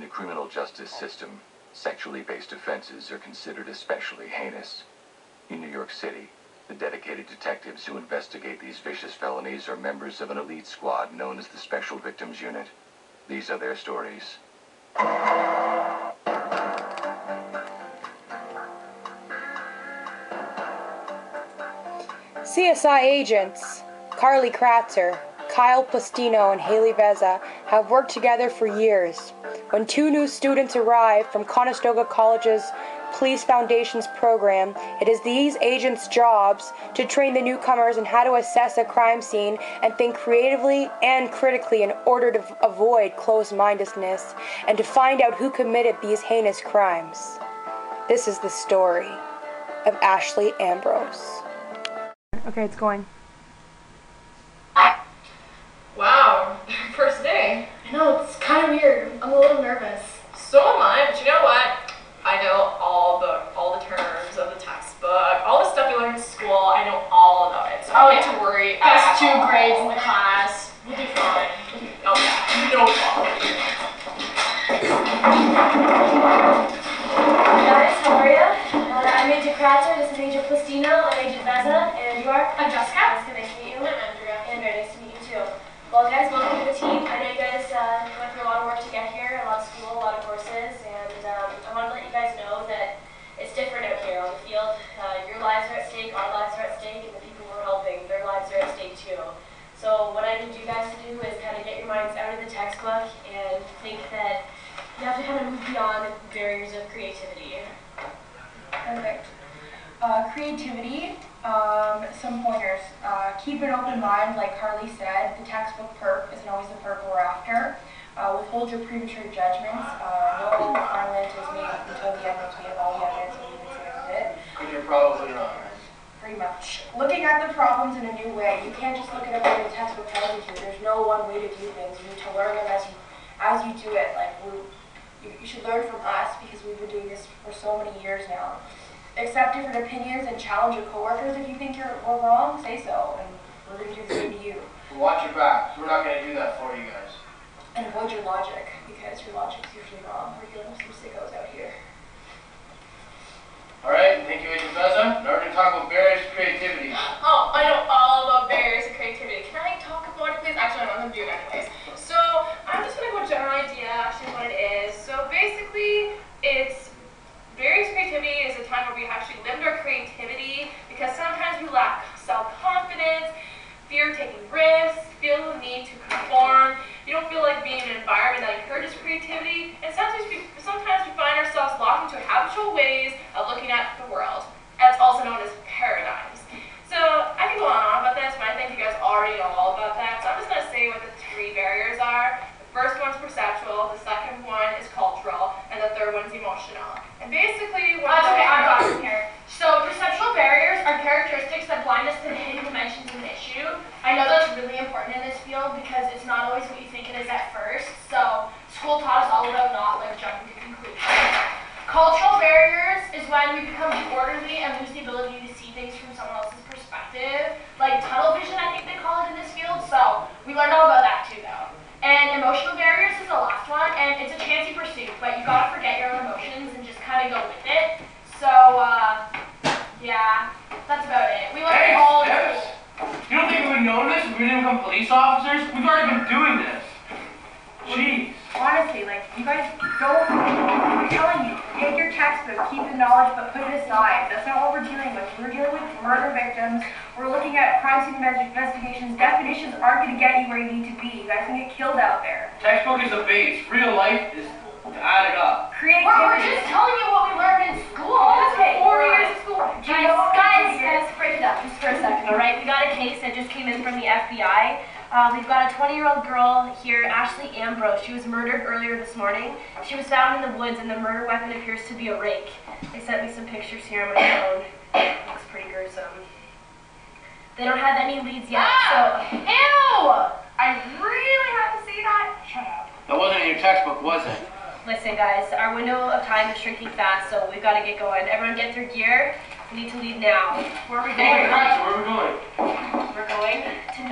In the criminal justice system, sexually based offenses are considered especially heinous. In New York City, the dedicated detectives who investigate these vicious felonies are members of an elite squad known as the Special Victims Unit. These are their stories. CSI agents Carly Kratzer, Kyle Plastino, and Haley Veza have worked together for years. When two new students arrive from Conestoga College's Police Foundation's program, it is these agents' jobs to train the newcomers in how to assess a crime scene and think creatively and critically in order to avoid closed-mindedness and to find out who committed these heinous crimes. This is the story of Ashley Ambrose. Okay, it's going. Wow, first day. I know, it's kind of weird. I'm a little nervous. So am I, but you know what? I know all the terms of the textbook, all the stuff you learn in school, I know all about it. So I don't need to worry. Best 2 grades in the class. We'll do fine. Oh yeah, no problem. Guys, how are you? I'm Agent Kratzer, this is Agent Plastino, I'm Agent Veza, and you are? I'm Jessica. Jessica, nice to meet you. I'm Andrea. And very nice to meet you too. Well guys, welcome to the team. I know you guys went through a lot of work to get here, a lot of school, a lot of courses, and I want to let you guys know that it's different out here on the field. Your lives are at stake, our lives are at stake, and the people we're helping, their lives are at stake too. So what I need you guys to do is kind of get your minds out of the textbook and think that you have to kind of move beyond the barriers of creativity. Perfect. Creativity, some pointers. Keep an open mind, like Carly said. The textbook perp isn't always the perp we're after. Withhold your premature judgments. No violent is made until the evidence. We have all the evidence and we've examined it. Because you're probably wrong. Pretty much. Looking at the problems in a new way. You can't just look at it the way the textbook tells you to. There's no one way to do things. You need to learn them as you do it. Like you should learn from us because we've been doing this for so many years now. Accept different opinions and challenge your coworkers. If you think we're wrong, say so, and we're going to do the same to you. Watch your back. We're not going to do that for you guys. And avoid your logic, because your logic's usually wrong. We're dealing with some sickos out here. Alright, thank you, Agent Veza. Now we're going to talk about barriers to creativity. Oh, I know all about barriers to creativity. Can I talk about it, please? Actually, I'm going to do it anyways. So, I'm just going to go general idea, actually, what it is. So, basically, barriers to creativity is a time where we actually limit our creativity because sometimes we lack self-confidence, fear of taking risks, feel the need to conform. You don't feel like being in an environment that encourages creativity, and sometimes we find ourselves locked into habitual ways of looking at the world. That's also known as paradigms. So I can go on and on about this, but I think you guys already know all about that. So I'm just going to say what the 3 barriers are. The first one's perceptual, the second one is cultural, and the third one's emotional. And basically, Okay, I got it here. So perceptual barriers are characteristics that blind us to the hidden dimensions of an issue. I know that's really important in this field because it's not always what you think it is at first. So school taught us all about not jumping to conclusions. Cultural barriers is when we become disorderly and lose the ability to see things from someone else's perspective. Like tunnel vision, I think they call it in this field. So we learned all about that too though. And emotional barriers is the last one, and it's a chancy pursuit, but you gotta forget your own emotions and just kind of go with it. So, yeah, that's about it. We learned all this. You don't think we would notice if we didn't become police officers? We've already been doing this. Jeez. Honestly, you guys don't, I'm telling you, take your textbook, keep the knowledge, but put it aside. That's not what we're dealing with. We're dealing with murder victims. We're looking at crime scene investigations. Definitions aren't going to get you where you need to be. You guys can get killed out there. Textbook is the base. Real life is to add it up. Creativity. We're just telling you what we learned in school. Okay. 4 years of school. Guys, break it up just for a second, alright? We got a case that just came in from the FBI. We've got a 20-year-old girl here, Ashley Ambrose. She was murdered earlier this morning. She was found in the woods, and the murder weapon appears to be a rake. They sent me some pictures here on my phone. It looks pretty gruesome. They don't have any leads yet, so... Ew! I really have to say that? Shut up. That wasn't in your textbook, was it? Listen, guys, our window of time is shrinking fast, so we've got to get going. Everyone get their gear. We need to leave now. Where are we going? Where are we going? We're going to